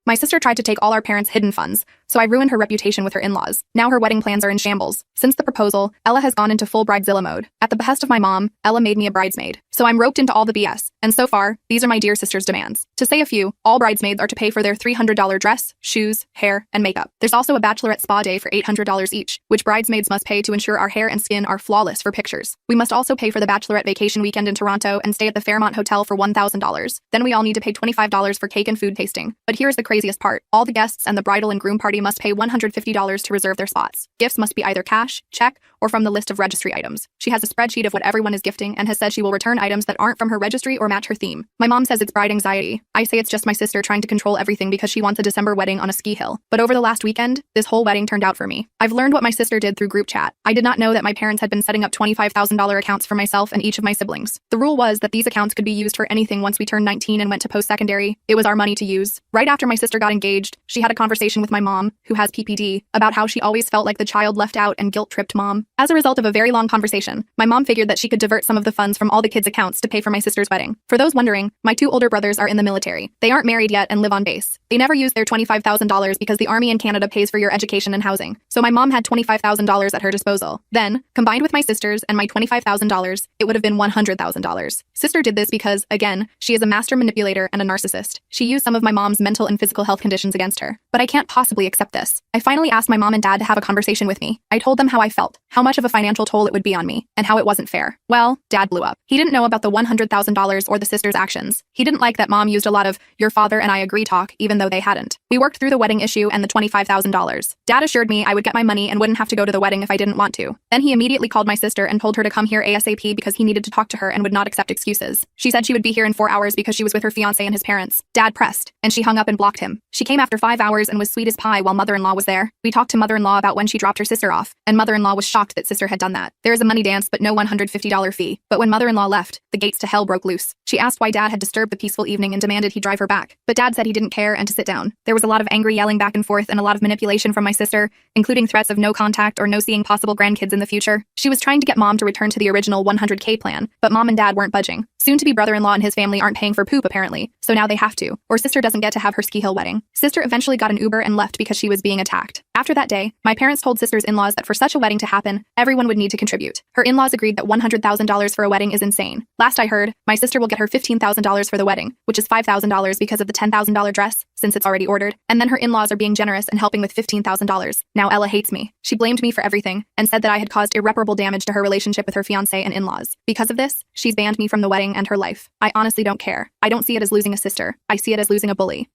My sister tried to take all our parents' hidden funds, so I ruined her reputation with her in-laws. Now her wedding plans are in shambles. Since the proposal, Ella has gone into full bridezilla mode. At the behest of my mom, Ella made me a bridesmaid. So I'm roped into all the BS. And so far, these are my dear sister's demands. To say a few, all bridesmaids are to pay for their $300 dress, shoes, hair, and makeup. There's also a bachelorette spa day for $800 each, which bridesmaids must pay to ensure our hair and skin are flawless for pictures. We must also pay for the bachelorette vacation weekend in Toronto and stay at the Fairmont Hotel for $1,000. Then we all need to pay $25 for cake and food tasting. But here's the craziest part. All the guests and the bridal and groom party must pay $150 to reserve their spots. Gifts must be either cash, check, or from the list of registry items. She has a spreadsheet of what everyone is gifting and has said she will return items that aren't from her registry or match her theme. My mom says it's bride anxiety. I say it's just my sister trying to control everything because she wants a December wedding on a ski hill. But over the last weekend, this whole wedding turned out for me. I've learned what my sister did through group chat. I did not know that my parents had been setting up $25,000 accounts for myself and each of my siblings. The rule was that these accounts could be used for anything once we turned 19 and went to post-secondary. It was our money to use. Right after my sister got engaged, she had a conversation with my mom, who has PPD, about how she always felt like the child left out and guilt-tripped mom. As a result of a very long conversation, my mom figured that she could divert some of the funds from all the kids' accounts to pay for my sister's wedding. For those wondering, my two older brothers are in the military. They aren't married yet and live on base. They never use their $25,000 because the Army in Canada pays for your education and housing. So my mom had $25,000 at her disposal. Then, combined with my sister's and my $25,000, it would have been $100,000. Sister did this because, again, she is a master manipulator and a narcissist. She used some of my mom's mental and physical health conditions against her. But I can't possibly accept this. I finally asked my mom and dad to have a conversation with me. I told them how I felt, how much of a financial toll it would be on me, and how it wasn't fair. Well, dad blew up. He didn't know about the $100,000 or the sister's actions. He didn't like that mom used a lot of "your father and I agree" talk, even though they hadn't. We worked through the wedding issue and the $25,000. Dad assured me I would get my money and wouldn't have to go to the wedding if I didn't want to. Then he immediately called my sister and told her to come here ASAP because he needed to talk to her and would not accept excuses. She said she would be here in 4 hours because she was with her fiancé and his parents. Dad pressed, and she hung up and blocked him. She came after 5 hours and was sweet as pie while mother-in-law was there. We talked to mother-in-law about when she dropped her sister off, and mother-in-law was shocked that sister had done that. There is a money dance but no $150 fee. But when mother-in-law left, the gates to hell broke loose. She asked why dad had disturbed the peaceful evening and demanded he drive her back. But dad said he didn't care and to sit down. There was a lot of angry yelling back and forth and a lot of manipulation from my sister, including threats of no contact or no seeing possible grandkids in the future. She was trying to get mom to return to the original $100K plan, but mom and dad weren't budging. Soon-to-be brother-in-law and his family aren't paying for poop apparently, so now they have to, or sister doesn't get to have her ski hill wedding. Sister eventually got an Uber and left because she was being attacked. After that day, my parents told sister's in-laws that for such a wedding to happen, everyone would need to contribute. Her in-laws agreed that $100,000 for a wedding is insane. Last I heard, my sister will get her $15,000 for the wedding, which is $5,000 because of the $10,000 dress, since it's already ordered, and then her in-laws are being generous and helping with $15,000. Now Ella hates me. She blamed me for everything, and said that I had caused irreparable damage to her relationship with her fiancé and in-laws. Because of this, she's banned me from the wedding and her life. I honestly don't care. I don't see it as losing a sister. I see it as losing a bully.